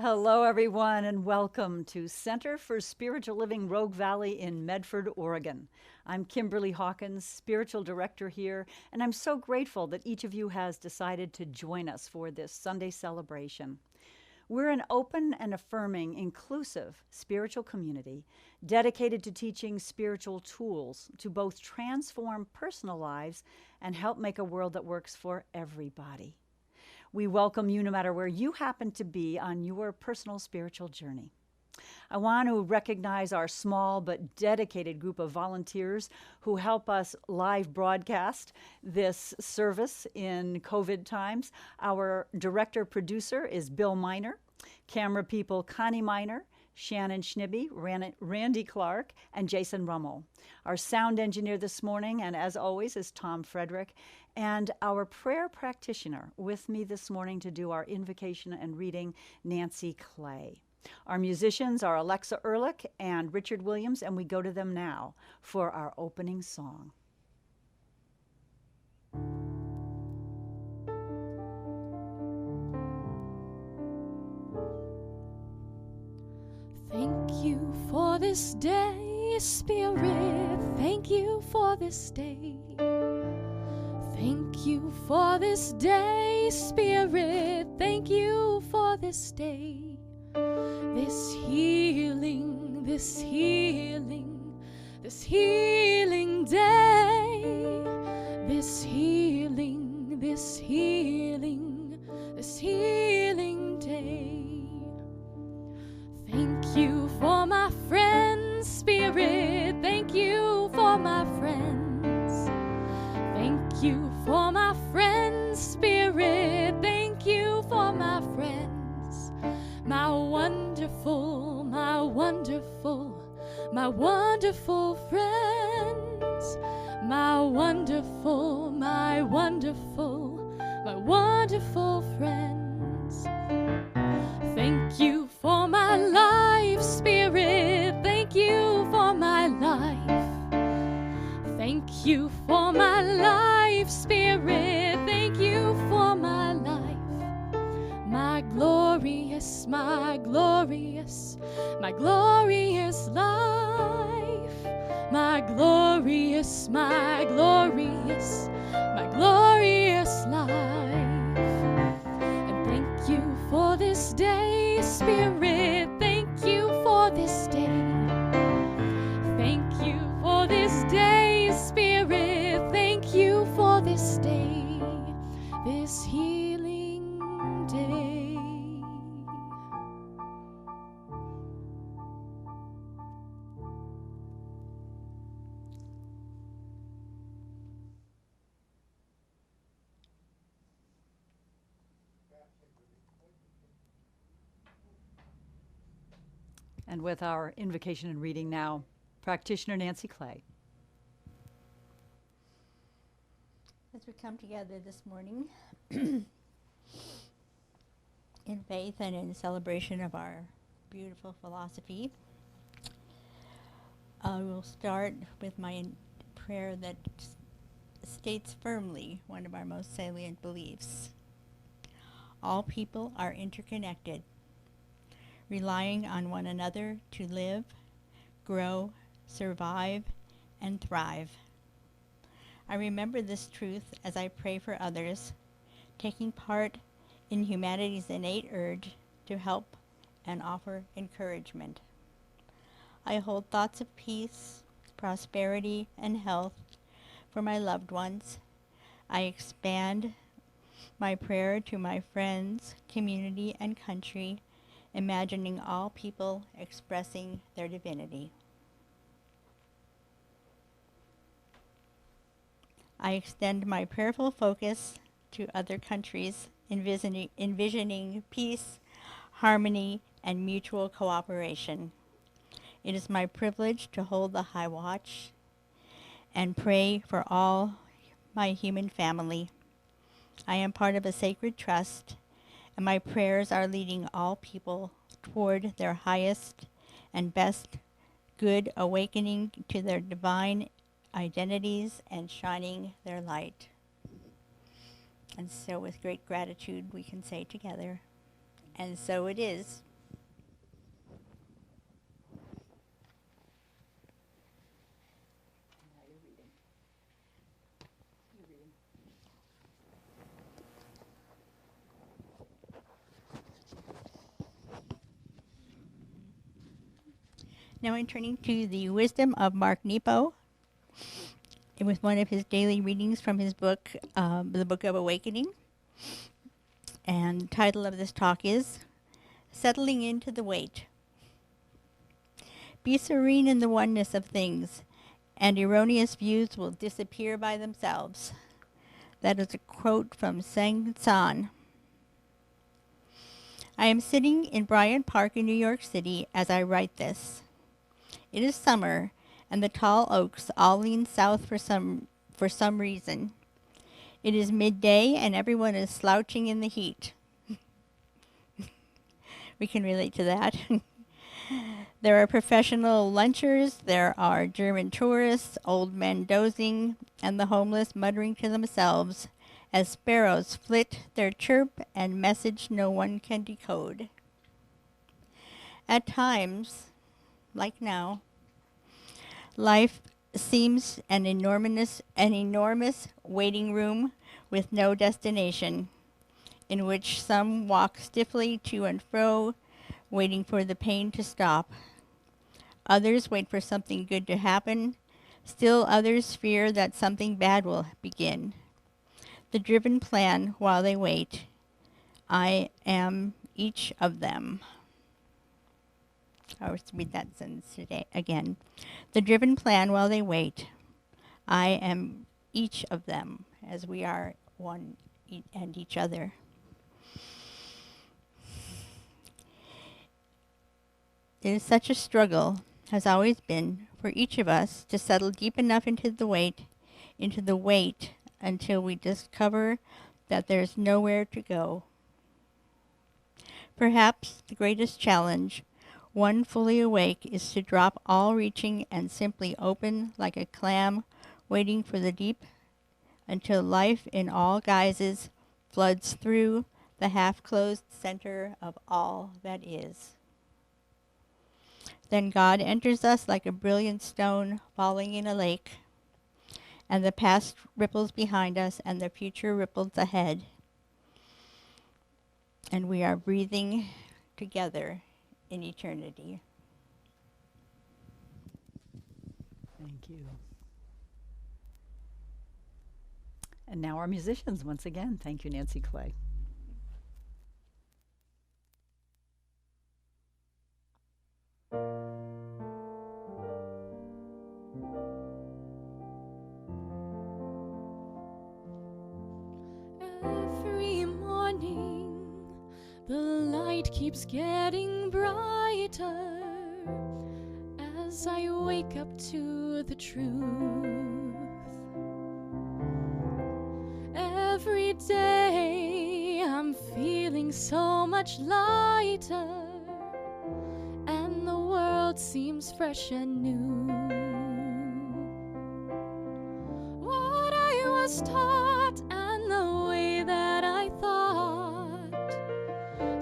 Hello, everyone, and welcome to Center for Spiritual Living Rogue Valley in Medford, Oregon. I'm Kimberly Hawkins, Spiritual Director here, and I'm so grateful that each of you has decided to join us for this Sunday celebration. We're an open and affirming, inclusive spiritual community dedicated to teaching spiritual tools to both transform personal lives and help make a world that works for everybody. We welcome you no matter where you happen to be on your personal spiritual journey. I want to recognize our small but dedicated group of volunteers who help us live broadcast this service in COVID times. Our director producer is Bill Miner, camera people Connie Miner, Shannon Schnibbe, Randy Clark, and Jason Rummel. Our sound engineer this morning, and as always, is Tom Frederick. And our prayer practitioner with me this morning to do our invocation and reading, Nancy Clay. Our musicians are Alexa Ehrlich and Richard Williams, and we go to them now for our opening song. Thank you for this day, Spirit. Thank you for this day. Thank you for this day, Spirit. Thank you for this day. This healing, this healing, this healing day. This healing, this healing, this healing day. Thank you for my friends, Spirit. Thank you for my friends. Thank you for my friends, Spirit. Thank you for my friends. My wonderful, my wonderful, my wonderful friends. My wonderful, my wonderful, my wonderful friends. Thank you for my life, Spirit. Thank you for my life. Thank you for my life, Spirit. Thank you for my life. My glorious, my glorious, my glorious life. My glorious, my glorious, my glorious life. And thank you for this day, Spirit. Thank you for this day. Thank you for this day, Spirit. Thank you for this day, this healing day. And with our invocation and reading now, practitioner Nancy Clay. As we come together this morning in faith and in celebration of our beautiful philosophy, I will start with my prayer that states firmly one of our most salient beliefs. All people are interconnected, relying on one another to live, grow, survive, and thrive. I remember this truth as I pray for others, taking part in humanity's innate urge to help and offer encouragement. I hold thoughts of peace, prosperity, and health for my loved ones. I expand my prayer to my friends, community, and country, imagining all people expressing their divinity. I extend my prayerful focus to other countries, envisioning peace, harmony, and mutual cooperation. It is my privilege to hold the high watch and pray for all my human family. I am part of a sacred trust, and my prayers are leading all people toward their highest and best good, awakening to their divine identities and shining their light. And so with great gratitude we can say together, and so it is. Now I'm turning to the wisdom of Mark Nepo. It was one of his daily readings from his book, the Book of Awakening. And the title of this talk is Settling into the Wait. Be serene in the oneness of things, and erroneous views will disappear by themselves. That is a quote from Sang San. I am sitting in Bryant Park in New York City as I write this. It is summer, and the tall oaks all lean south for some reason. It is midday, and everyone is slouching in the heat. We can relate to that. There are professional lunchers, there are German tourists, old men dozing, and the homeless muttering to themselves as sparrows flit their chirp and message no one can decode. At times, like now, life seems an enormous waiting room with no destination, in which some walk stiffly to and fro, waiting for the pain to stop. Others wait for something good to happen. Still others fear that something bad will begin. The driven plan while they wait. I am each of them. I'll read that sentence today again. The driven plan while they wait. I am each of them, as we are one and each other. It is such a struggle, has always been, for each of us to settle deep enough into the wait, until we discover that there's nowhere to go. Perhaps the greatest challenge, one fully awake, is to drop all reaching and simply open like a clam, waiting for the deep, until life in all guises floods through the half-closed center of all that is. Then God enters us like a brilliant stone falling in a lake, and the past ripples behind us and the future ripples ahead. And we are breathing together in eternity. Thank you. And now our musicians once again. Thank you, Nancy Clay. Every morning, the light keeps getting brighter as I wake up to the truth. Every day, I'm feeling so much lighter, and the world seems fresh and new. What I was taught and the way that I thought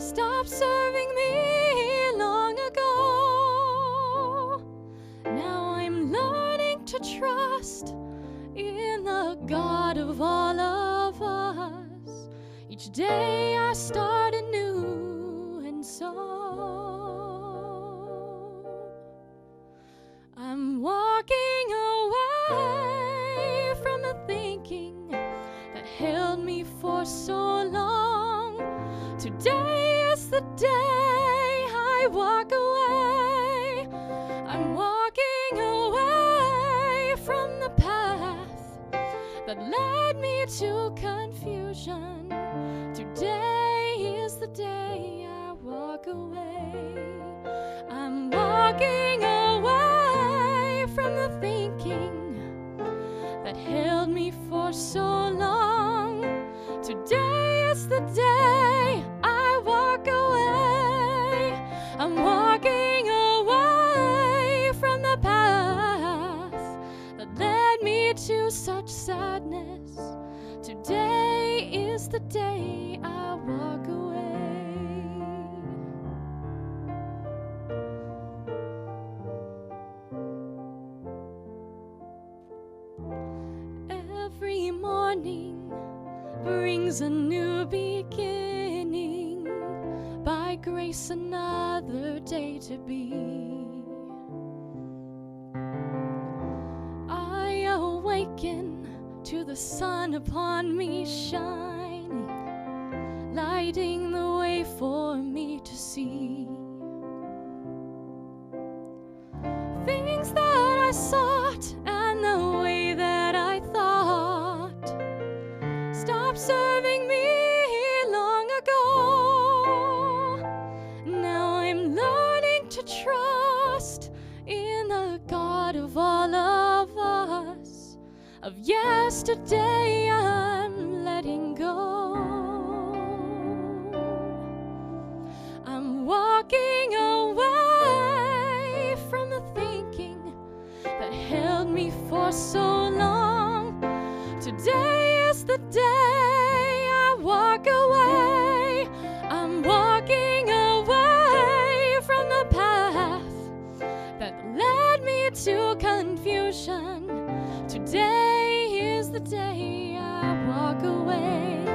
stopped serving me long ago. Now I'm learning to trust in the God of all of us. Each day I start anew, and so I'm walking away from the thinking that held me for so long. Today is the day I walk away. I'm walking away from the path that led me to confusion. Today is the day I walk away. I'm walking away from the thinking that held me for so long. Today is the day I walk away. I'm walking away from the path that led me to such sadness. Today is the day I walk away. Every morning brings a new beginning. By grace, another day to be. hearken to the sun upon me shining, lighting the way for me to see. Things that I sought and the way that I thought stopped serving me long ago. Now I'm learning to trust in the God of all of us. Of yesterday I'm letting go. I'm walking away from the thinking that held me for so long. Today is the day I walk away. I'm walking away from the path that led me to confusion. Today is the day I walk away.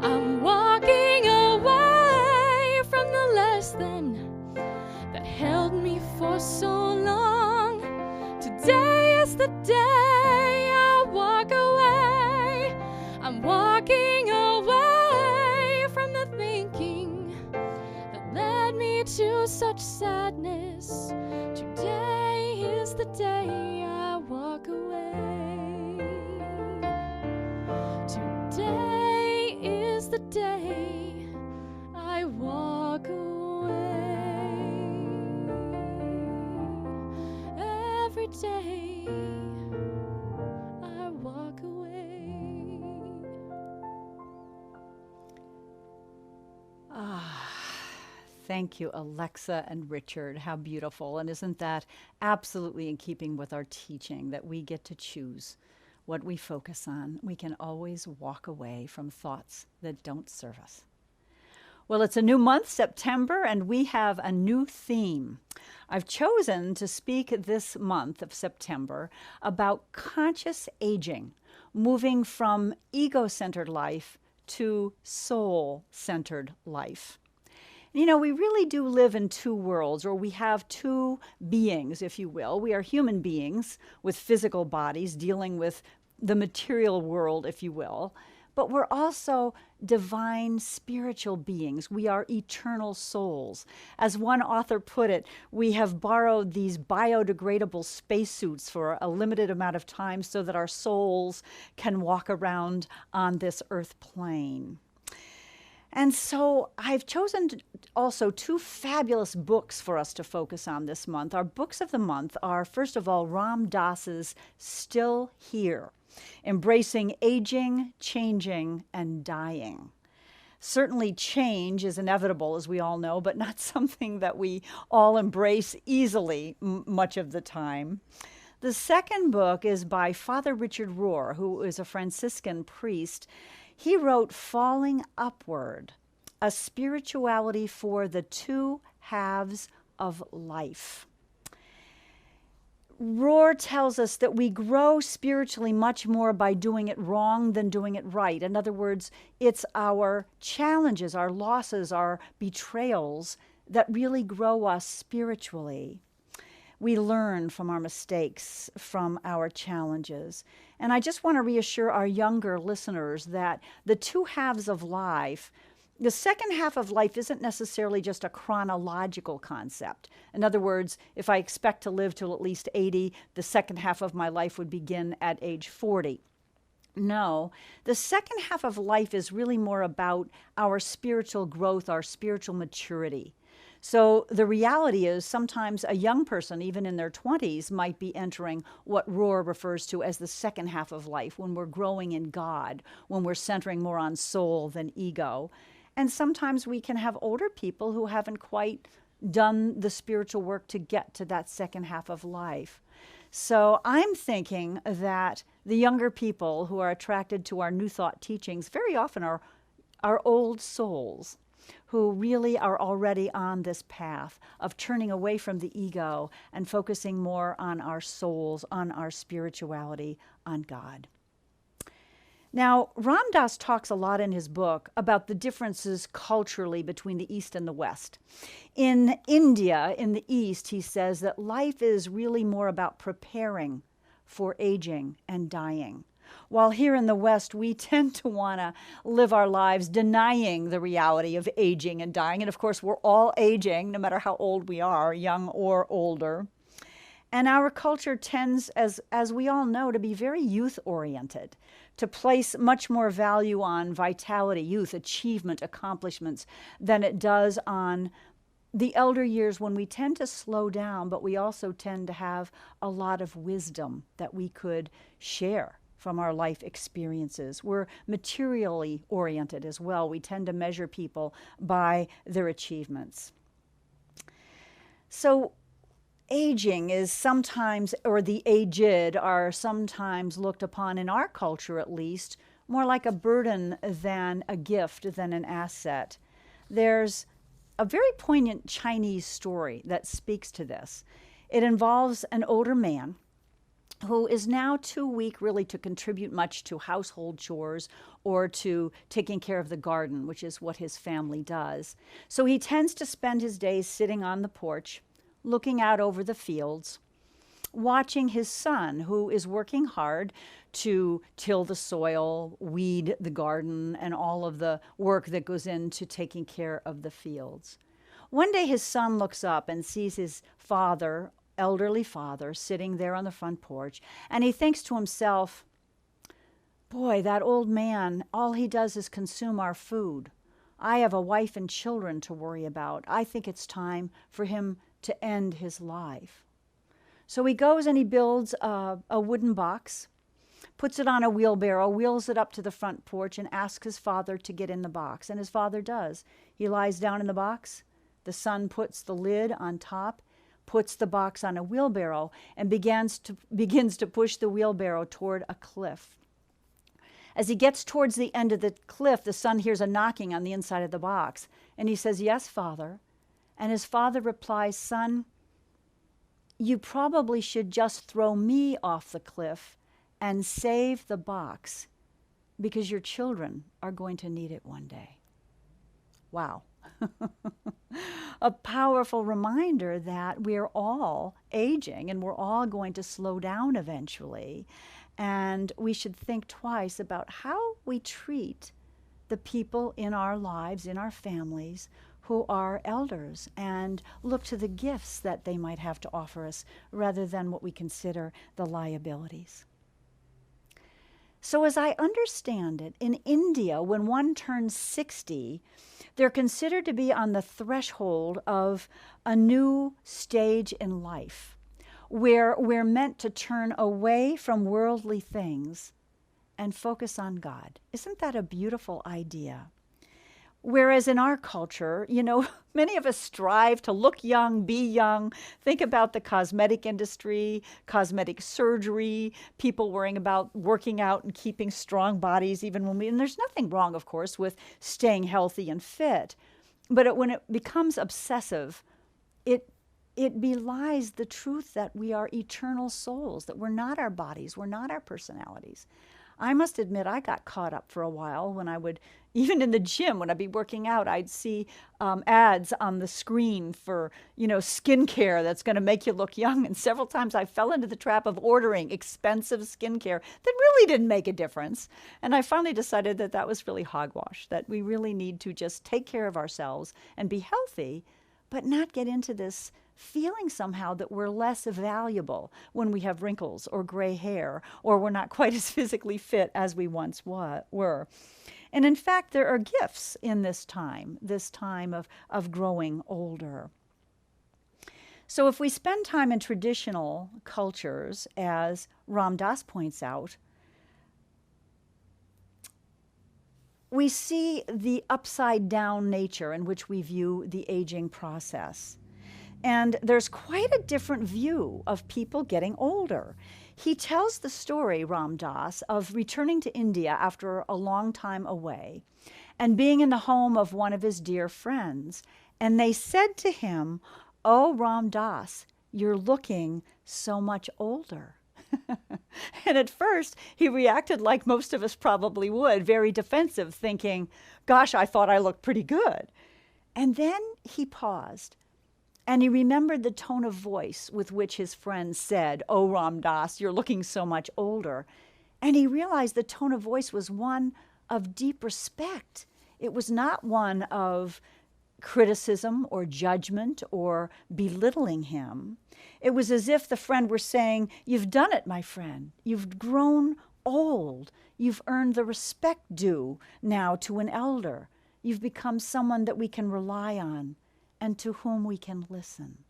I'm walking away from the less than that held me for so long. Today is the day I walk away. I'm walking away from the thinking that led me to such sadness. Today is the day I walk away. Today is the day I walk away. Every day I walk away. Thank you, Alexa and Richard. How beautiful. And isn't that absolutely in keeping with our teaching that we get to choose what we focus on? We can always walk away from thoughts that don't serve us. Well, it's a new month, September, and we have a new theme. I've chosen to speak this month of September about conscious aging, moving from ego-centered life to soul-centered life. You know, we really do live in two worlds, or we have two beings, if you will. We are human beings with physical bodies dealing with the material world, if you will. But we're also divine spiritual beings. We are eternal souls. As one author put it, we have borrowed these biodegradable spacesuits for a limited amount of time so that our souls can walk around on this earth plane. And so I've chosen also two fabulous books for us to focus on this month. Our books of the month are, first of all, Ram Dass's Still Here, Embracing Aging, Changing, and Dying. Certainly change is inevitable, as we all know, but not something that we all embrace easily much of the time. The second book is by Father Richard Rohr, who is a Franciscan priest. He wrote Falling Upward, A Spirituality for the Two Halves of Life. Rohr tells us that we grow spiritually much more by doing it wrong than doing it right. In other words, it's our challenges, our losses, our betrayals that really grow us spiritually. We learn from our mistakes, from our challenges. And I just want to reassure our younger listeners that the two halves of life, the second half of life isn't necessarily just a chronological concept. In other words, if I expect to live till at least 80, the second half of my life would begin at age 40. No, the second half of life is really more about our spiritual growth, our spiritual maturity. So the reality is sometimes a young person, even in their 20s, might be entering what Rohr refers to as the second half of life, when we're growing in God, when we're centering more on soul than ego. And sometimes we can have older people who haven't quite done the spiritual work to get to that second half of life. So I'm thinking that the younger people who are attracted to our New Thought teachings very often are old souls who really are already on this path of turning away from the ego and focusing more on our souls, on our spirituality, on God. Now, Ram Dass talks a lot in his book about the differences culturally between the East and the West. In India, in the East, he says that life is really more about preparing for aging and dying. While here in the West, we tend to want to live our lives denying the reality of aging and dying. And of course, we're all aging, no matter how old we are, young or older. And our culture tends, as we all know, to be very youth-oriented, to place much more value on vitality, youth, achievement, accomplishments, than it does on the elder years, when we tend to slow down, but we also tend to have a lot of wisdom that we could share from our life experiences. We're materially oriented as well. We tend to measure people by their achievements. So aging is sometimes, or the aged are sometimes looked upon, in our culture at least, more like a burden than a gift, than an asset. There's a very poignant Chinese story that speaks to this. It involves an older man who is now too weak really to contribute much to household chores or to taking care of the garden, which is what his family does. So he tends to spend his days sitting on the porch, looking out over the fields, watching his son, who is working hard to till the soil, weed the garden, and all of the work that goes into taking care of the fields. One day his son looks up and sees his father, elderly father, sitting there on the front porch, and he thinks to himself, boy, that old man, all he does is consume our food. I have a wife and children to worry about. I think it's time for him to end his life. So he goes and he builds a wooden box, puts it on a wheelbarrow, wheels it up to the front porch, and asks his father to get in the box. And his father does. He lies down in the box. The son puts the lid on top, puts the box on a wheelbarrow, and begins to push the wheelbarrow toward a cliff. As he gets towards the end of the cliff, the son hears a knocking on the inside of the box. And he says, "Yes, Father." And his father replies, "Son, you probably should just throw me off the cliff and save the box, because your children are going to need it one day." Wow. A powerful reminder that we're all aging and we're all going to slow down eventually. And we should think twice about how we treat the people in our lives, in our families, who are elders, and look to the gifts that they might have to offer us rather than what we consider the liabilities. So as I understand it, in India, when one turns 60, they're considered to be on the threshold of a new stage in life, where we're meant to turn away from worldly things and focus on God. Isn't that a beautiful idea? Whereas in our culture, many of us strive to look young, be young. Think about the cosmetic industry, cosmetic surgery, people worrying about working out and keeping strong bodies even and there's nothing wrong, of course, with staying healthy and fit. But when it becomes obsessive, it belies the truth that we are eternal souls, that we're not our bodies, we're not our personalities. I must admit, I got caught up for a while when I would, even in the gym, when I'd be working out, I'd see ads on the screen for, skincare that's going to make you look young. And several times I fell into the trap of ordering expensive skincare that really didn't make a difference. And I finally decided that that was really hogwash, that we really need to just take care of ourselves and be healthy, but not get into this feeling somehow that we're less valuable when we have wrinkles or gray hair, or we're not quite as physically fit as we once were. And in fact, there are gifts in this time of growing older. So if we spend time in traditional cultures, as Ram Dass points out, we see the upside-down nature in which we view the aging process. And there's quite a different view of people getting older. He tells the story, Ram Dass, of returning to India after a long time away and being in the home of one of his dear friends. And they said to him, "Oh, Ram Dass, you're looking so much older." And at first, he reacted like most of us probably would, very defensive, thinking, gosh, I thought I looked pretty good. And then he paused. And he remembered the tone of voice with which his friend said, "Oh, Ram Dass, you're looking so much older." And he realized the tone of voice was one of deep respect. It was not one of criticism or judgment or belittling him. It was as if the friend were saying, "You've done it, my friend. You've grown old. You've earned the respect due now to an elder. You've become someone that we can rely on and to whom we can listen."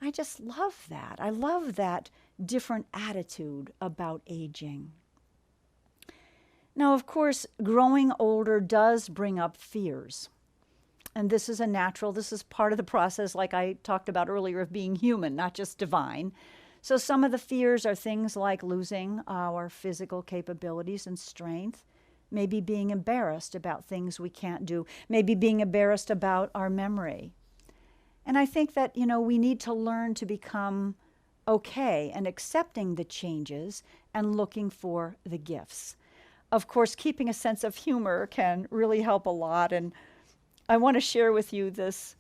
I just love that. I love that different attitude about aging. Now, of course, growing older does bring up fears. And this is this is part of the process, like I talked about earlier, of being human, not just divine. So some of the fears are things like losing our physical capabilities and strength, maybe being embarrassed about things we can't do, maybe being embarrassed about our memory. And I think that, we need to learn to become okay and accepting the changes and looking for the gifts. Of course, keeping a sense of humor can really help a lot. And I want to share with you this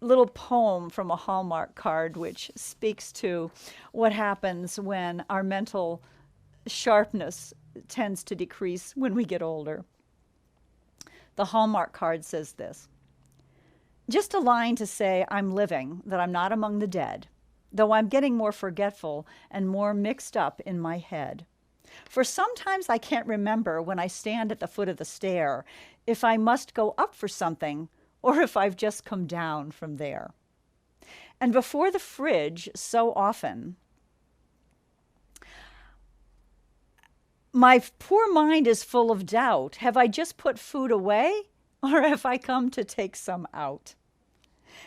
little poem from a Hallmark card, which speaks to what happens when our mental sharpness tends to decrease when we get older. The Hallmark card says this: "Just a line to say I'm living, that I'm not among the dead, though I'm getting more forgetful and more mixed up in my head. For sometimes I can't remember when I stand at the foot of the stair if I must go up for something or if I've just come down from there. And before the fridge so often, my poor mind is full of doubt. Have I just put food away or have I come to take some out?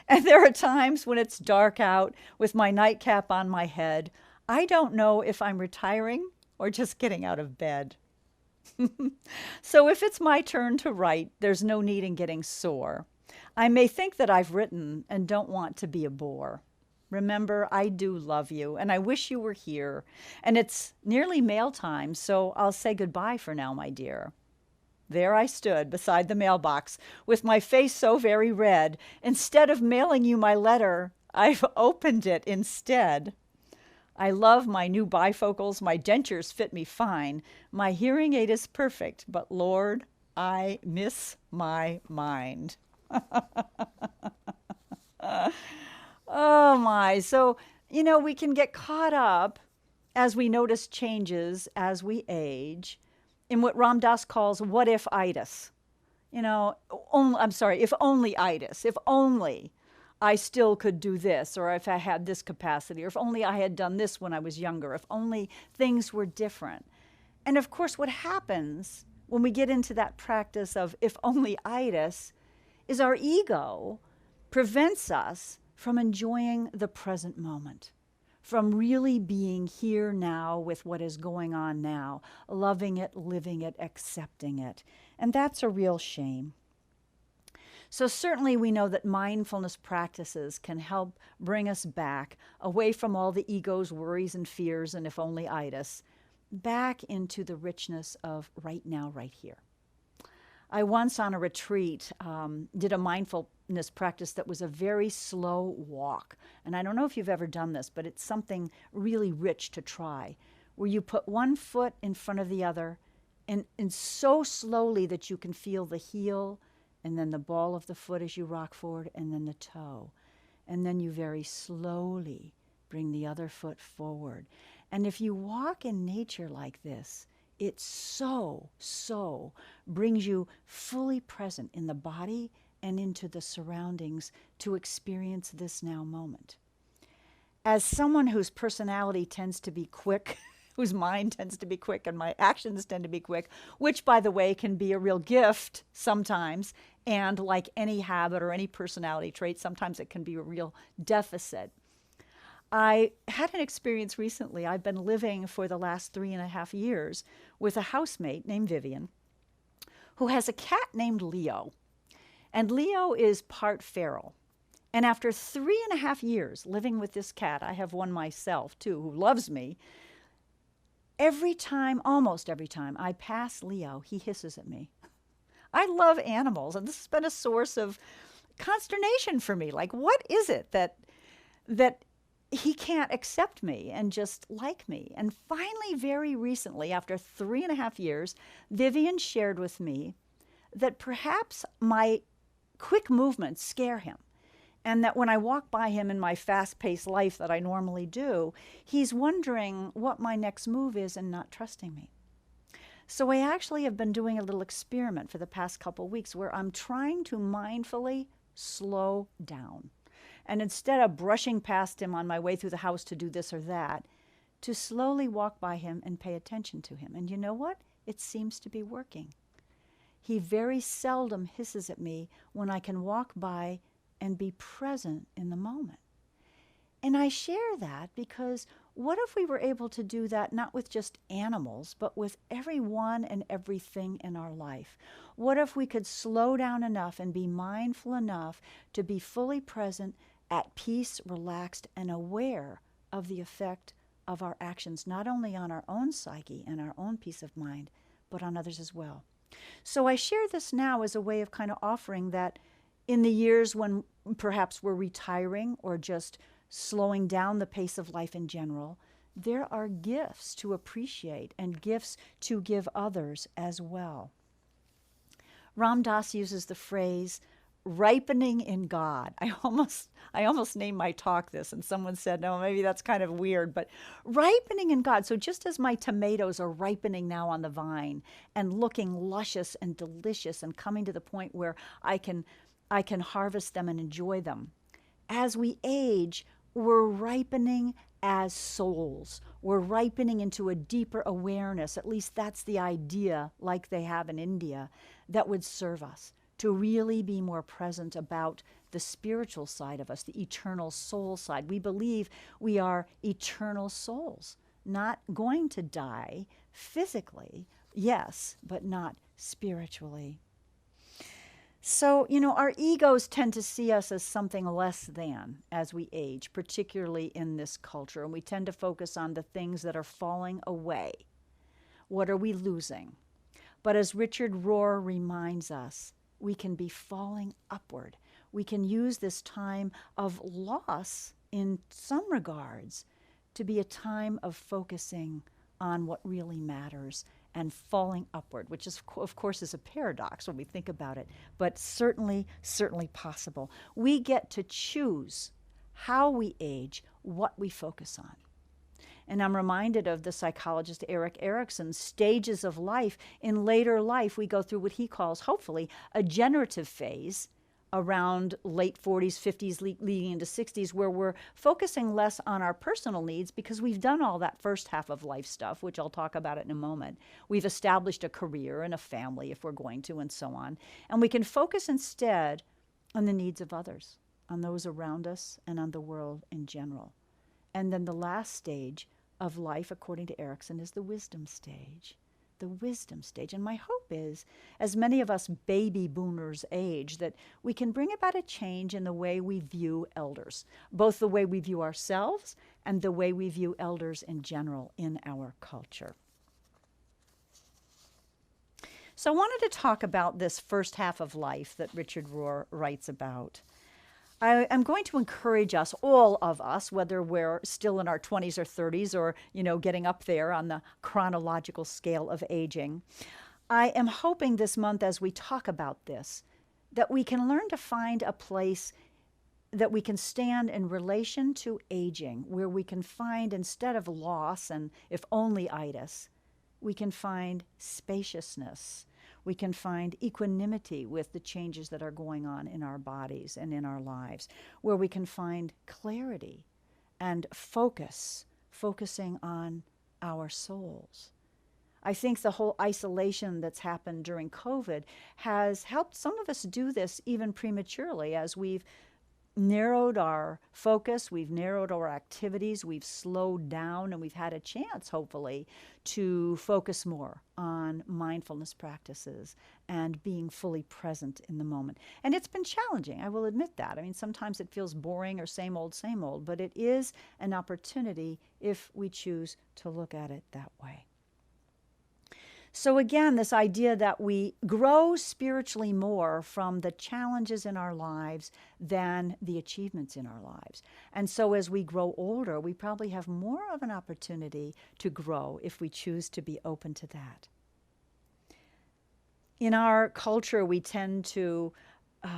And there are times when it's dark out with my nightcap on my head. I don't know if I'm retiring or just getting out of bed. So if it's my turn to write, there's no need in getting sore. I may think that I've written and don't want to be a bore. Remember, I do love you, and I wish you were here. And it's nearly mail time, so I'll say goodbye for now, my dear." There I stood beside the mailbox with my face so very red. Instead of mailing you my letter, I've opened it instead. I love my new bifocals. My dentures fit me fine. My hearing aid is perfect, but Lord, I miss my mind. Oh my. So, we can get caught up as we notice changes as we age in what Ram Dass calls what if-itis. If only-itis. If only I still could do this, or if I had this capacity, or if only I had done this when I was younger, if only things were different. And of course, what happens when we get into that practice of if only-itis is our ego prevents us from enjoying the present moment, from really being here now with what is going on now, loving it, living it, accepting it. And that's a real shame. So certainly we know that mindfulness practices can help bring us back away from all the ego's worries and fears and if only-itis, back into the richness of right now, right here. I once on a retreat did a mindfulness practice that was a very slow walk. And I don't know if you've ever done this, but it's something really rich to try, where you put one foot in front of the other and so slowly that you can feel the heel and then the ball of the foot as you rock forward and then the toe. And then you very slowly bring the other foot forward. And if you walk in nature like this, it so brings you fully present in the body and into the surroundings to experience this now moment. As someone whose personality tends to be quick, whose mind tends to be quick and my actions tend to be quick, which, by the way, can be a real gift sometimes, and like any habit or any personality trait, sometimes it can be a real deficit. I had an experience recently. I've been living for the last 3.5 years with a housemate named Vivian, who has a cat named Leo. And Leo is part feral. And after 3.5 years living with this cat, I have one myself too, who loves me. Almost every time I pass Leo, he hisses at me. I love animals, and this has been a source of consternation for me. Like, what is it that he can't accept me and just like me? And finally, very recently, after 3.5 years, Vivian shared with me that perhaps my quick movements scare him. And that when I walk by him in my fast-paced life that I normally do, he's wondering what my next move is and not trusting me. So I actually have been doing a little experiment for the past couple weeks where I'm trying to mindfully slow down. And instead of brushing past him on my way through the house to do this or that, to slowly walk by him and pay attention to him. And you know what? It seems to be working. He very seldom hisses at me when I can walk by and be present in the moment. And I share that because what if we were able to do that not with just animals, but with everyone and everything in our life? What if we could slow down enough and be mindful enough to be fully present, at peace, relaxed, and aware of the effect of our actions, not only on our own psyche and our own peace of mind, but on others as well? So I share this now as a way of kind of offering that in the years when perhaps we're retiring or just slowing down the pace of life in general, there are gifts to appreciate and gifts to give others as well. Ram Dass uses the phrase, ripening in God. I almost named my talk this, and someone said, no, maybe that's kind of weird, but ripening in God. So just as my tomatoes are ripening now on the vine and looking luscious and delicious and coming to the point where I can harvest them and enjoy them, as we age, we're ripening as souls. We're ripening into a deeper awareness, at least that's the idea, like they have in India, that would serve us to really be more present about the spiritual side of us, the eternal soul side. We believe we are eternal souls, not going to die physically, yes, but not spiritually. So, our egos tend to see us as something less than as we age, particularly in this culture. And we tend to focus on the things that are falling away. What are we losing? But as Richard Rohr reminds us, we can be falling upward. We can use this time of loss in some regards to be a time of focusing on what really matters and falling upward, which is, of course, is a paradox when we think about it, but certainly possible. We get to choose how we age, what we focus on. And I'm reminded of the psychologist Erik Erikson's stages of life. In later life, we go through what he calls, hopefully, a generative phase around late 40s, 50s, leading into 60s, where we're focusing less on our personal needs because we've done all that first half of life stuff, which I'll talk about it in a moment. We've established a career and a family if we're going to, and so on. And we can focus instead on the needs of others, on those around us, and on the world in general. And then the last stage of life, according to Erikson, is the wisdom stage. The wisdom stage. And my hope is, as many of us baby boomers age, that we can bring about a change in the way we view elders, both the way we view ourselves and the way we view elders in general in our culture. So I wanted to talk about this first half of life that Richard Rohr writes about. I am going to encourage us, all of us, whether we're still in our 20s or 30s or, getting up there on the chronological scale of aging. I am hoping this month as we talk about this, that we can learn to find a place that we can stand in relation to aging, where we can find, instead of loss and if only itis, we can find spaciousness. We can find equanimity with the changes that are going on in our bodies and in our lives, where we can find clarity and focusing on our souls. I think the whole isolation that's happened during COVID has helped some of us do this even prematurely, as we've narrowed our focus, we've narrowed our activities, we've slowed down, and we've had a chance, hopefully, to focus more on mindfulness practices and being fully present in the moment. And it's been challenging, I will admit that. I mean, sometimes it feels boring or same old, but it is an opportunity if we choose to look at it that way. So again, this idea that we grow spiritually more from the challenges in our lives than the achievements in our lives. And so as we grow older, we probably have more of an opportunity to grow if we choose to be open to that. In our culture, we tend to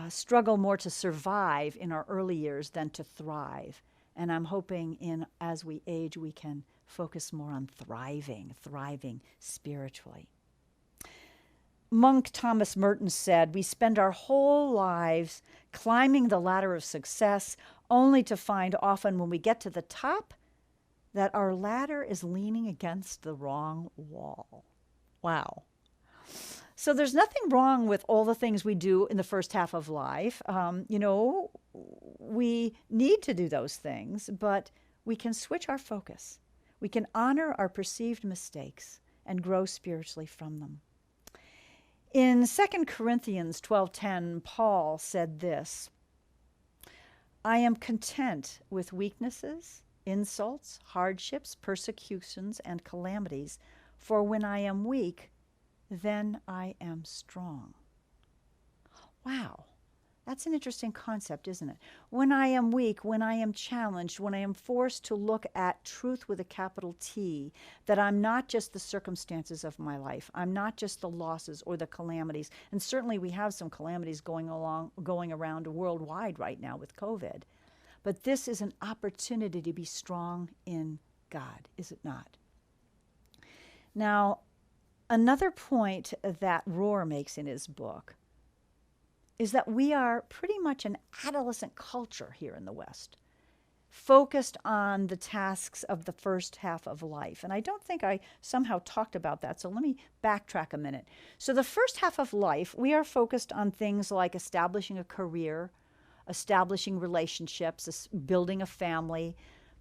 struggle more to survive in our early years than to thrive. And I'm hoping as we age, we can focus more on thriving spiritually. Monk Thomas Merton said, "We spend our whole lives climbing the ladder of success, only to find often when we get to the top that our ladder is leaning against the wrong wall." Wow. So there's nothing wrong with all the things we do in the first half of life. We need to do those things, but we can switch our focus. We can honor our perceived mistakes and grow spiritually from them. In 2 Corinthians 12:10, Paul said this, "I am content with weaknesses, insults, hardships, persecutions, and calamities, for when I am weak, then I am strong." Wow. That's an interesting concept, isn't it? When I am weak, when I am challenged, when I am forced to look at truth with a capital T, that I'm not just the circumstances of my life, I'm not just the losses or the calamities, and certainly we have some calamities going around worldwide right now with COVID, but this is an opportunity to be strong in God, is it not? Now, another point that Rohr makes in his book is that we are pretty much an adolescent culture here in the West, focused on the tasks of the first half of life. And I don't think I somehow talked about that, so let me backtrack a minute. So the first half of life, we are focused on things like establishing a career, establishing relationships, building a family,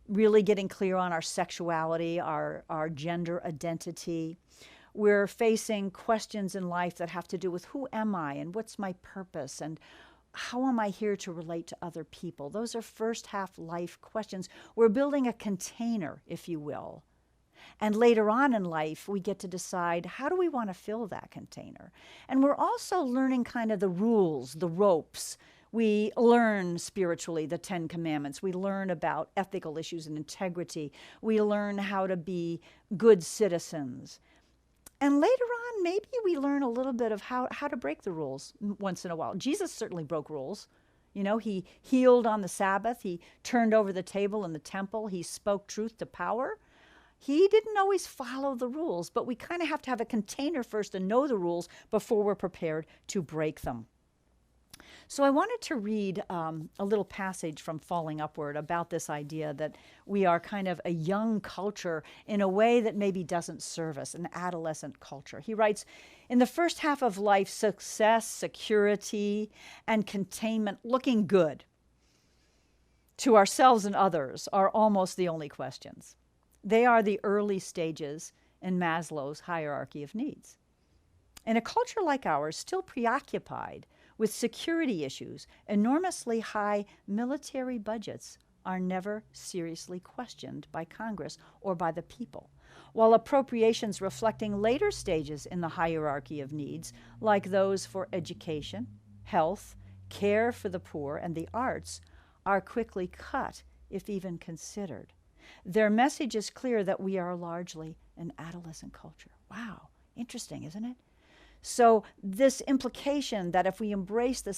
really getting clear on our sexuality, our gender identity. We're facing questions in life that have to do with who am I and what's my purpose and how am I here to relate to other people. Those are first half life questions. We're building a container, if you will. And later on in life, we get to decide how do we want to fill that container. And we're also learning kind of the rules, the ropes. We learn spiritually the 10 Commandments. We learn about ethical issues and integrity. We learn how to be good citizens. And later on, maybe we learn a little bit of how to break the rules once in a while. Jesus certainly broke rules. He healed on the Sabbath. He turned over the table in the temple. He spoke truth to power. He didn't always follow the rules, but we kind of have to have a container first and know the rules before we're prepared to break them. So I wanted to read a little passage from Falling Upward about this idea that we are kind of a young culture in a way that maybe doesn't serve us, an adolescent culture. He writes, "In the first half of life, success, security, and containment, looking good to ourselves and others are almost the only questions. They are the early stages in Maslow's hierarchy of needs. In a culture like ours, still preoccupied with security issues, enormously high military budgets are never seriously questioned by Congress or by the people, while appropriations reflecting later stages in the hierarchy of needs, like those for education, health, care for the poor, and the arts, are quickly cut, if even considered. Their message is clear that we are largely an adolescent culture." Wow, interesting, isn't it? So this implication that if we embrace the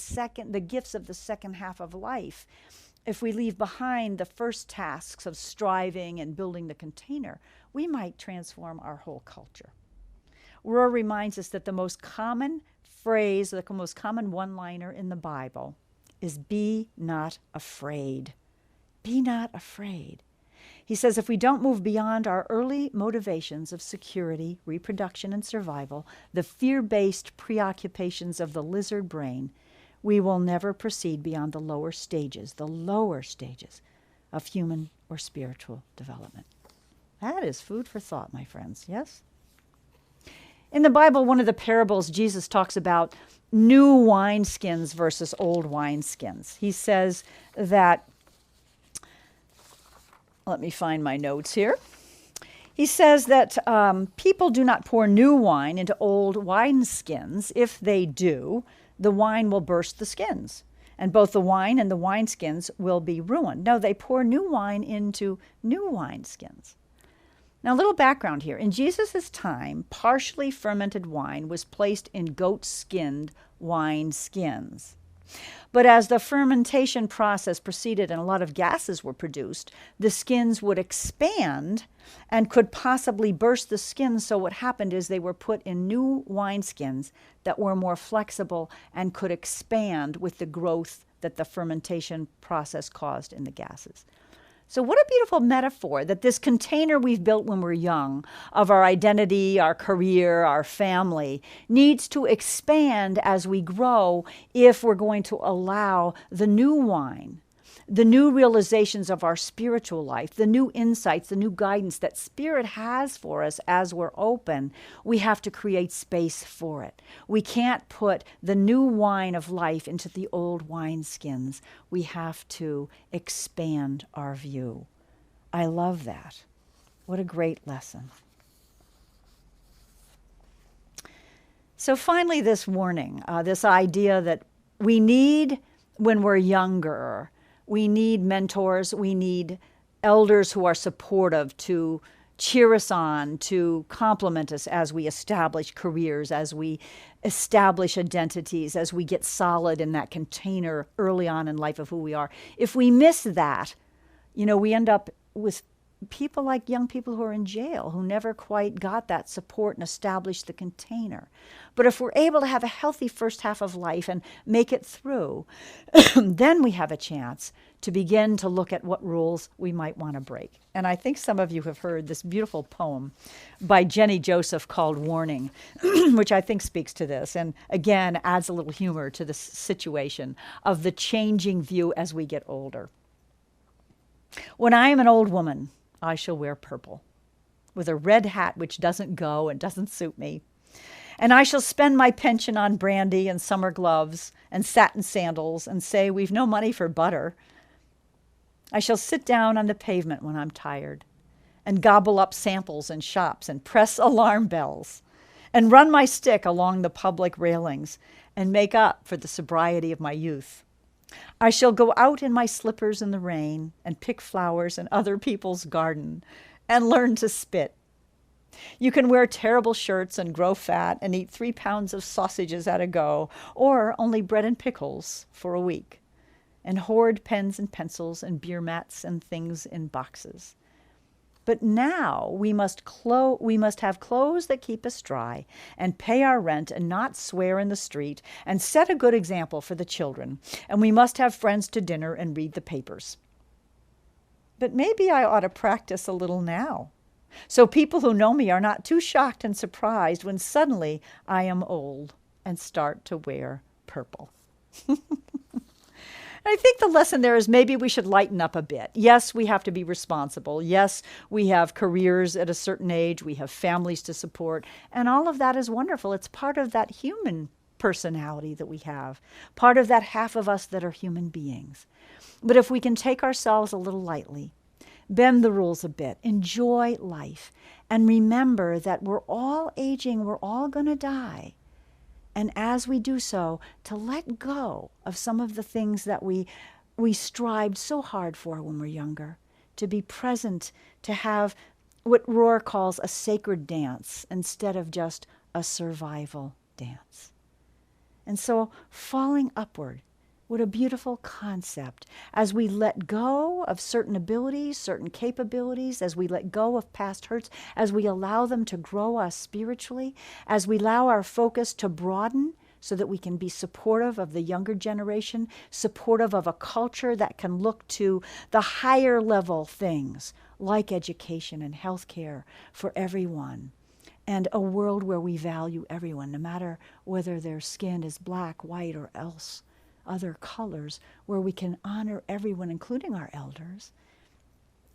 gifts of the second half of life, if we leave behind the first tasks of striving and building the container, we might transform our whole culture. Rohr reminds us that the most common phrase, the most common one-liner in the Bible is "be not afraid." Be not afraid. He says if we don't move beyond our early motivations of security, reproduction, and survival, the fear-based preoccupations of the lizard brain, we will never proceed beyond the lower stages of human or spiritual development. That is food for thought, my friends, yes? In the Bible, one of the parables, Jesus talks about new wineskins versus old wineskins. He says that, let me find my notes here. He says that people do not pour new wine into old wineskins. If they do, the wine will burst the skins, and both the wine and the wineskins will be ruined. No, they pour new wine into new wineskins. Now, a little background here. In Jesus' time, partially fermented wine was placed in goat-skinned wine skins. But as the fermentation process proceeded and a lot of gases were produced, the skins would expand and could possibly burst the skins. So what happened is they were put in new wineskins that were more flexible and could expand with the growth that the fermentation process caused in the gases. So what a beautiful metaphor that this container we've built when we're young of our identity, our career, our family needs to expand as we grow if we're going to allow the new wine, the new realizations of our spiritual life, the new insights, the new guidance that Spirit has for us as we're open. We have to create space for it. We can't put the new wine of life into the old wineskins. We have to expand our view. I love that. What a great lesson. So finally, this warning, this idea that we need, when we're younger, we need mentors, we need elders who are supportive to cheer us on, to compliment us as we establish careers, as we establish identities, as we get solid in that container early on in life of who we are. If we miss that, we end up with people like young people who are in jail who never quite got that support and established the container. But if we're able to have a healthy first half of life and make it through, then we have a chance to begin to look at what rules we might want to break. And I think some of you have heard this beautiful poem by Jenny Joseph called Warning, which I think speaks to this and again adds a little humor to the situation of the changing view as we get older. When I am an old woman, I shall wear purple, with a red hat which doesn't go and doesn't suit me. And I shall spend my pension on brandy and summer gloves and satin sandals and say we've no money for butter. I shall sit down on the pavement when I'm tired and gobble up samples in shops and press alarm bells and run my stick along the public railings and make up for the sobriety of my youth. I shall go out in my slippers in the rain and pick flowers in other people's garden and learn to spit. You can wear terrible shirts and grow fat and eat 3 pounds of sausages at a go, or only bread and pickles for a week, and hoard pens and pencils and beer mats and things in boxes. But now we must have clothes that keep us dry and pay our rent and not swear in the street and set a good example for the children. And we must have friends to dinner and read the papers. But maybe I ought to practice a little now, so people who know me are not too shocked and surprised when suddenly I am old and start to wear purple. I think the lesson there is maybe we should lighten up a bit. Yes, we have to be responsible. Yes, we have careers at a certain age. We have families to support. And all of that is wonderful. It's part of that human personality that we have, part of that half of us that are human beings. But if we can take ourselves a little lightly, bend the rules a bit, enjoy life, and remember that we're all aging, we're all going to die. And as we do so, to let go of some of the things that we strived so hard for when we're younger, to be present, to have what Rohr calls a sacred dance instead of just a survival dance. And so falling upward, what a beautiful concept. As we let go of certain abilities, certain capabilities, as we let go of past hurts, as we allow them to grow us spiritually, as we allow our focus to broaden so that we can be supportive of the younger generation, supportive of a culture that can look to the higher level things like education and healthcare for everyone, and a world where we value everyone, no matter whether their skin is black, white, or else other colors, where we can honor everyone, including our elders.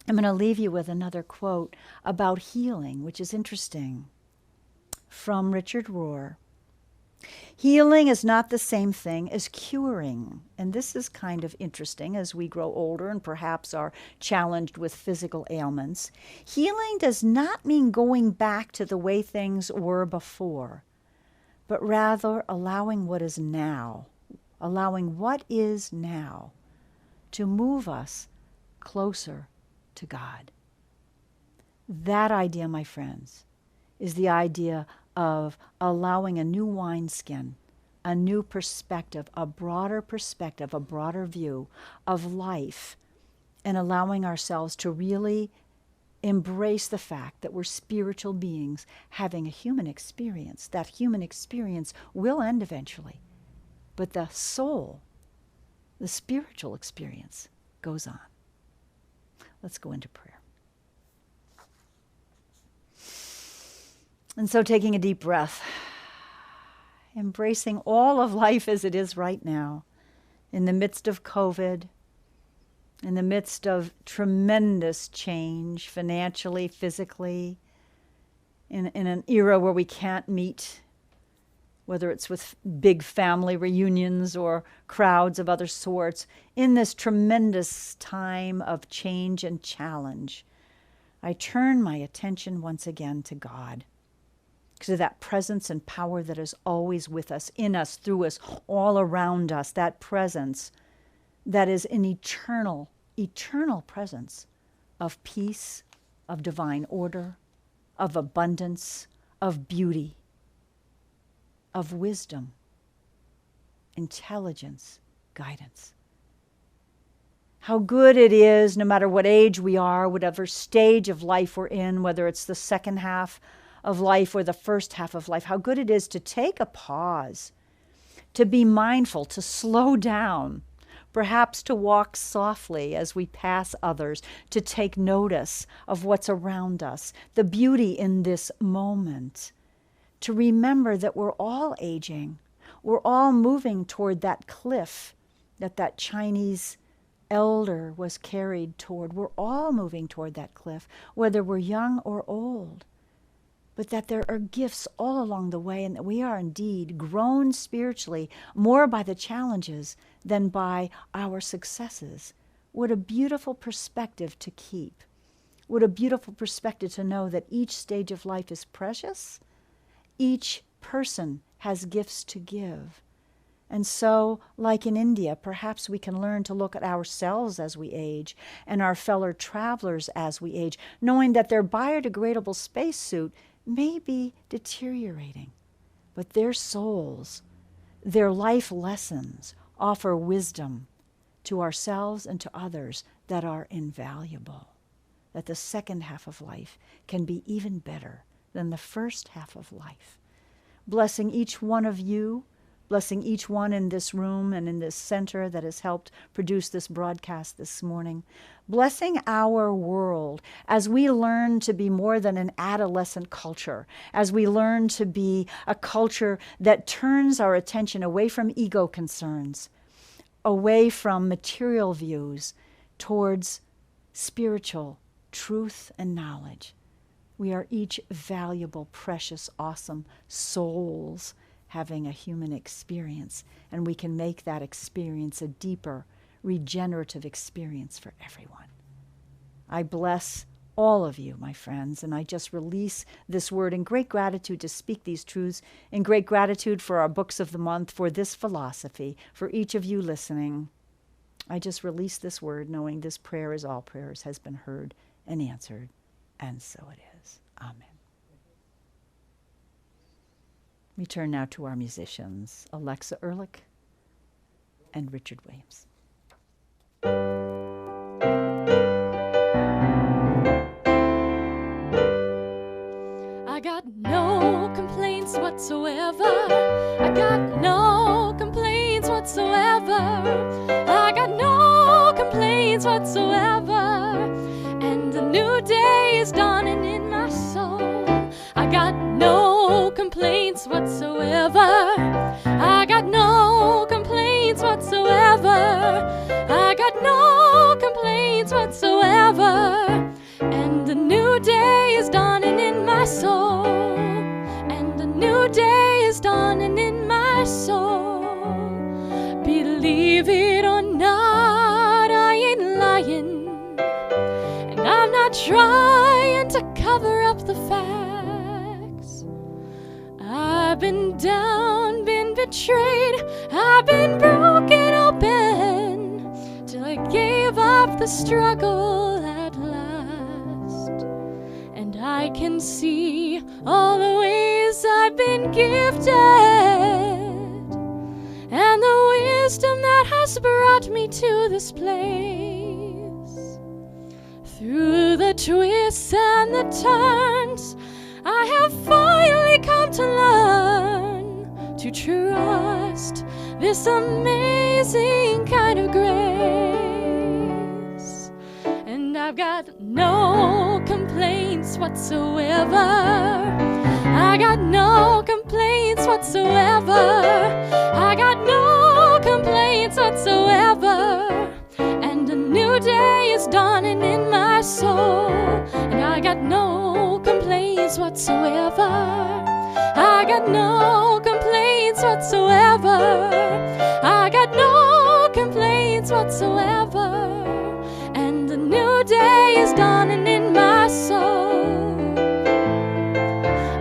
I'm going to leave you with another quote about healing, which is interesting, from Richard Rohr. Healing is not the same thing as curing. And this is kind of interesting as we grow older and perhaps are challenged with physical ailments. Healing does not mean going back to the way things were before, but rather allowing what is now, to move us closer to God. That idea, my friends, is the idea of allowing a new wineskin, a new perspective, a broader view of life, and allowing ourselves to really embrace the fact that we're spiritual beings having a human experience. That human experience will end eventually, but the soul, the spiritual experience, goes on. Let's go into prayer. And so taking a deep breath, embracing all of life as it is right now, in the midst of COVID, in the midst of tremendous change, financially, physically, in an era where we can't meet, whether it's with big family reunions or crowds of other sorts, in this tremendous time of change and challenge, I turn my attention once again to God, to that presence and power that is always with us, in us, through us, all around us, that presence that is an eternal presence of peace, of divine order, of abundance, of beauty, of wisdom, intelligence, guidance. How good it is, no matter what age we are, whatever stage of life we're in, whether it's the second half of life or the first half of life, how good it is to take a pause, to be mindful, to slow down, perhaps to walk softly as we pass others, to take notice of what's around us, the beauty in this moment, to remember that we're all aging, we're all moving toward that cliff that Chinese elder was carried toward. We're all moving toward that cliff, whether we're young or old. But that there are gifts all along the way, and that we are indeed grown spiritually more by the challenges than by our successes. What a beautiful perspective to keep. What a beautiful perspective to know that each stage of life is precious. Each person has gifts to give. And so, like in India, perhaps we can learn to look at ourselves as we age and our fellow travelers as we age, knowing that their biodegradable spacesuit may be deteriorating, but their souls, their life lessons offer wisdom to ourselves and to others that are invaluable, that the second half of life can be even better than the first half of life. Blessing each one of you, blessing each one in this room and in this center that has helped produce this broadcast this morning. Blessing our world as we learn to be more than an adolescent culture, as we learn to be a culture that turns our attention away from ego concerns, away from material views, towards spiritual truth and knowledge. We are each valuable, precious, awesome souls having a human experience, and we can make that experience a deeper, regenerative experience for everyone. I bless all of you, my friends, and I just release this word in great gratitude to speak these truths, in great gratitude for our books of the month, for this philosophy, for each of you listening. I just release this word knowing this prayer, as all prayers, has been heard and answered, and so it is. Amen. We turn now to our musicians, Alexa Ehrlich and Richard Williams. I got no complaints whatsoever. I got no complaints whatsoever. I got no complaints whatsoever. And a new day is dawning in my soul. I got no complaints whatsoever. I got no complaints whatsoever. trying to cover up the facts. I've been down, been betrayed, I've been broken open, till I gave up the struggle at last. And I can see all the ways I've been gifted, and the wisdom that has brought me to this place. Through the twists and the turns, I have finally come to learn to trust this amazing kind of grace. And I've got no complaints whatsoever. I got no complaints whatsoever. I got no complaints whatsoever. And a new day is dawning in my soul. And I got no complaints whatsoever. I got no complaints whatsoever. I got no complaints whatsoever. And a new day is dawning in my soul.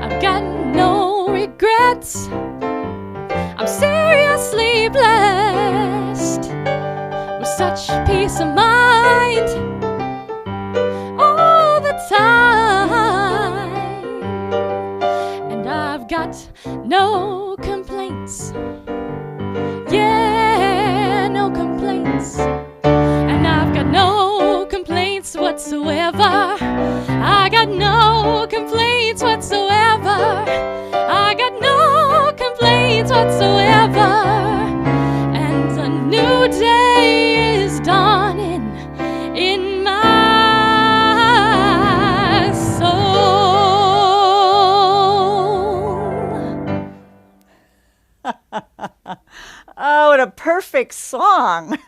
I've got no regrets. I'm seriously blessed with such peace of mind all the time. And I've got no complaints. Yeah, no complaints. And I've got no complaints whatsoever. I got no complaints whatsoever. I got no complaints whatsoever. And a new day is dawning in my soul. Oh, what a perfect song.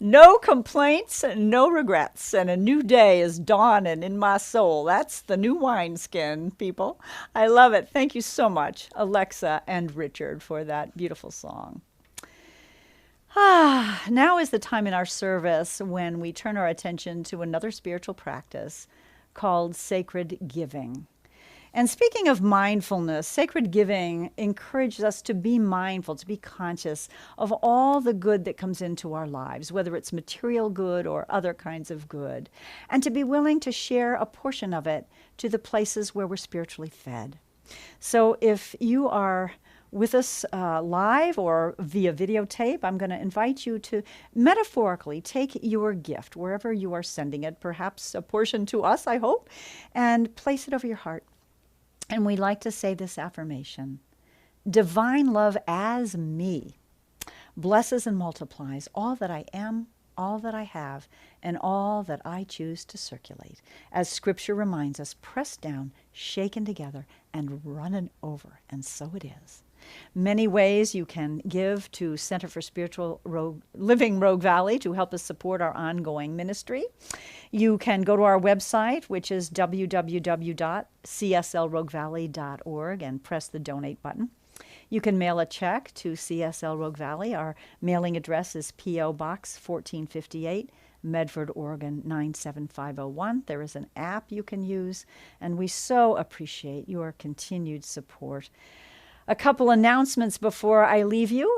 No complaints, no regrets, and a new day is dawning in my soul. That's the new wineskin, people. I love it. Thank you so much, Alexa and Richard, for that beautiful song. Now is the time in our service when we turn our attention to another spiritual practice called sacred giving. And speaking of mindfulness, sacred giving encourages us to be mindful, to be conscious of all the good that comes into our lives, whether it's material good or other kinds of good, and to be willing to share a portion of it to the places where we're spiritually fed. So if you are with us live or via videotape, I'm going to invite you to metaphorically take your gift, wherever you are sending it, perhaps a portion to us, I hope, and place it over your heart. And we like to say this affirmation: divine love as me blesses and multiplies all that I am, all that I have, and all that I choose to circulate. As Scripture reminds us, pressed down, shaken together, and running over. And so it is. Many ways you can give to Center for Spiritual Living Rogue Valley to help us support our ongoing ministry. You can go to our website, which is www.cslroguevalley.org, and press the donate button. You can mail a check to CSL Rogue Valley. Our mailing address is P.O. Box 1458, Medford, Oregon 97501. There is an app you can use, and we so appreciate your continued support. A couple announcements before I leave you.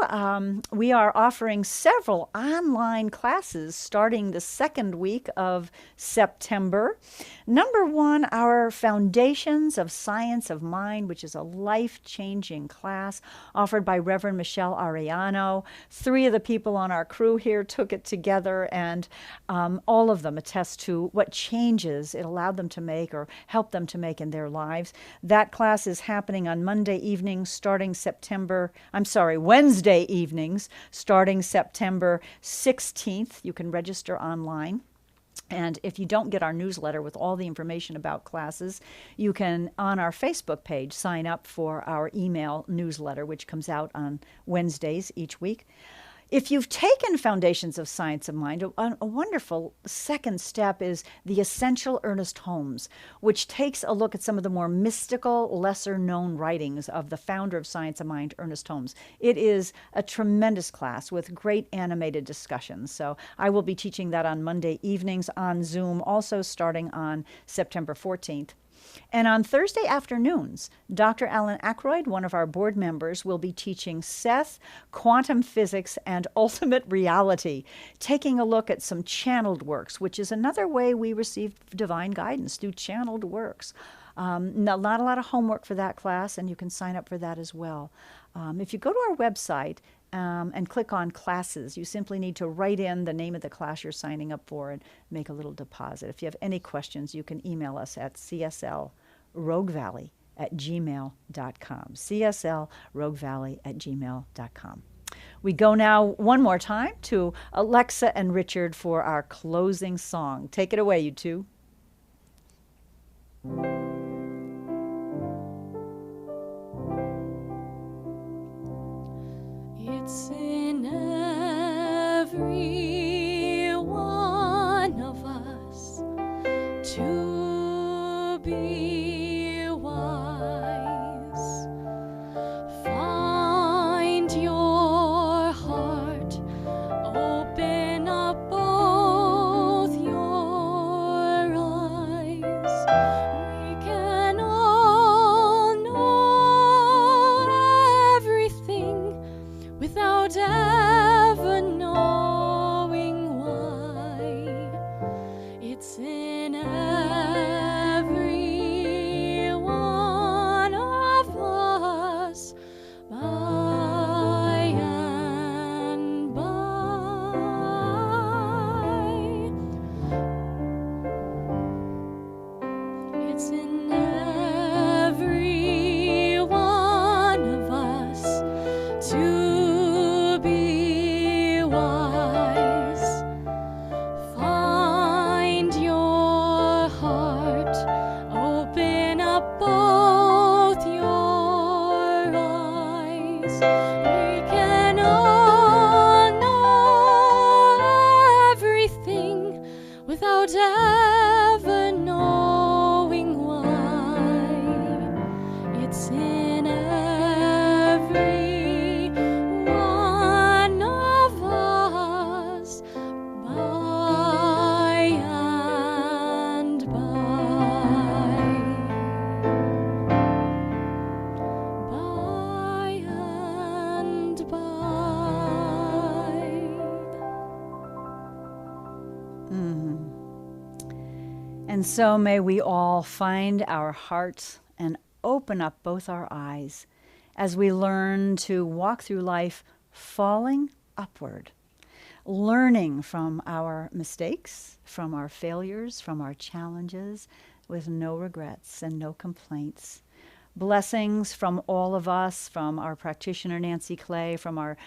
We are offering several online classes starting the second week of September. Number one, our Foundations of Science of Mind, which is a life-changing class offered by Reverend Michelle Ariano. 3 of the people on our crew here took it together, and all of them attest to what changes it allowed them to make or helped them to make in their lives. That class is happening on Monday evenings, Wednesday evenings, starting September 16th. You can register online. And if you don't get our newsletter with all the information about classes, you can, on our Facebook page, sign up for our email newsletter, which comes out on Wednesdays each week. If you've taken Foundations of Science of Mind, a wonderful second step is the Essential Ernest Holmes, which takes a look at some of the more mystical, lesser-known writings of the founder of Science of Mind, Ernest Holmes. It is a tremendous class with great animated discussions. So I will be teaching that on Monday evenings on Zoom, also starting on September 14th. And on Thursday afternoons, Dr. Alan Ackroyd, one of our board members, will be teaching Sept, quantum physics, and ultimate reality, taking a look at some channeled works, which is another way we receive divine guidance, through channeled works. Not a lot of homework for that class, and you can sign up for that as well. If you go to our website and click on classes, you simply need to write in the name of the class you're signing up for and make a little deposit. If you have any questions, you can email us at cslroguevalley@gmail.com. cslroguevalley@gmail.com. We go now one more time to Alexa and Richard for our closing song. Take it away, you two. It's in every one of us to be wise. Find your heart, open up both your eyes. We can all know everything without ever knowing why. It's in every one of us, by and by. It's in every one of us to be wise. Find your heart, open up both your eyes. We can all know everything without ever knowing why. It's in every one of us, by and by. By and by. And so may we all find our hearts and open up both our eyes as we learn to walk through life falling upward, learning from our mistakes, from our failures, from our challenges, with no regrets and no complaints. Blessings from all of us, from our practitioner, Nancy Clay, from our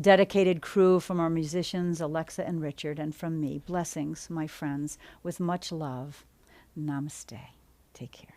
dedicated crew, from our musicians, Alexa and Richard, and from me. Blessings, my friends, with much love. Namaste. Take care.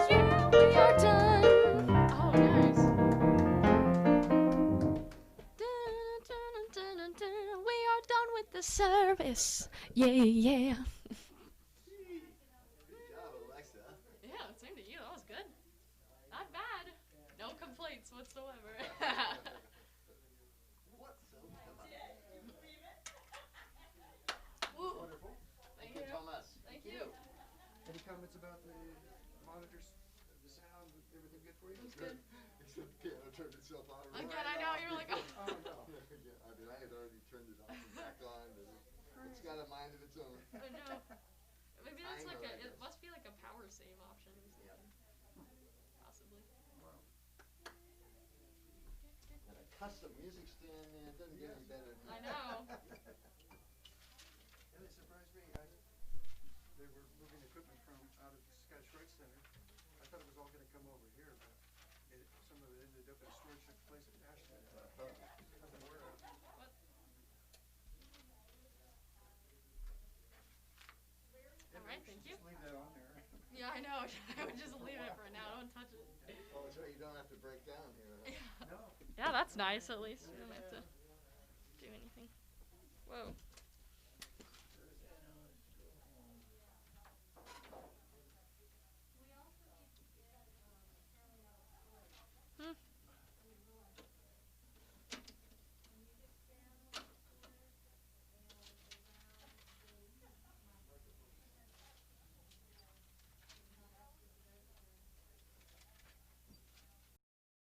Yeah, we are done. Oh, nice. We are done with the service. Yeah, yeah. Yeah, same to you. That was good. Not bad. No complaints whatsoever. Woo. Wonderful. Thank you. Thomas. Thank you. Any comments about the monitors, the sound, everything good for you? It was good. Except the piano turned itself on. Again, I know. You're like, oh. Oh, no. Yeah, I mean, I had already turned it off and back on. And it's got a mind of its own. I know. Maybe that's I like know a, that it does. must be like a power save option or something. Possibly. Wow. And a custom music stand, man, it doesn't get any better than I that. know. they were moving equipment from out of Scottish Rite Center. I thought it was all going to come over here, but some of it ended up in a storage place at Ashland. Nothing where. All right, thank you. Just leave that on there. Yeah, I know. I would just leave it for now. Don't touch it. Oh, so you don't have to break down here. Huh? No. Yeah, that's nice at least. You don't have to do anything. Whoa.